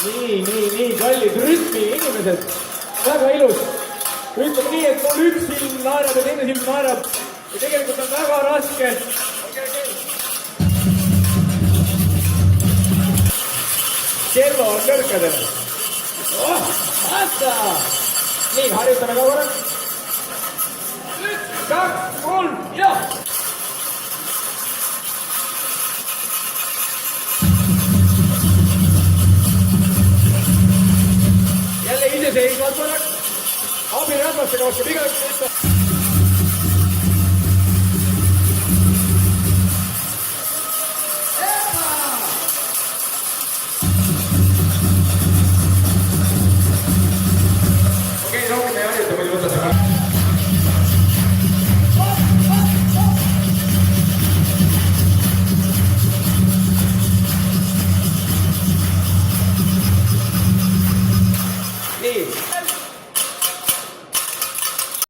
nii, kallid rütmi inimesed. Väga ilus. Ütleme nii, et mul üks silm naerab ja teine silm naerab. Ja tegelikult on väga raske. Kello on kõrkadel. Vaata! Nii, harjutame ka korra. 1, 2, 3, ja! Jälle iseseisvalt korraks. Abirahvastega oskab igaüks.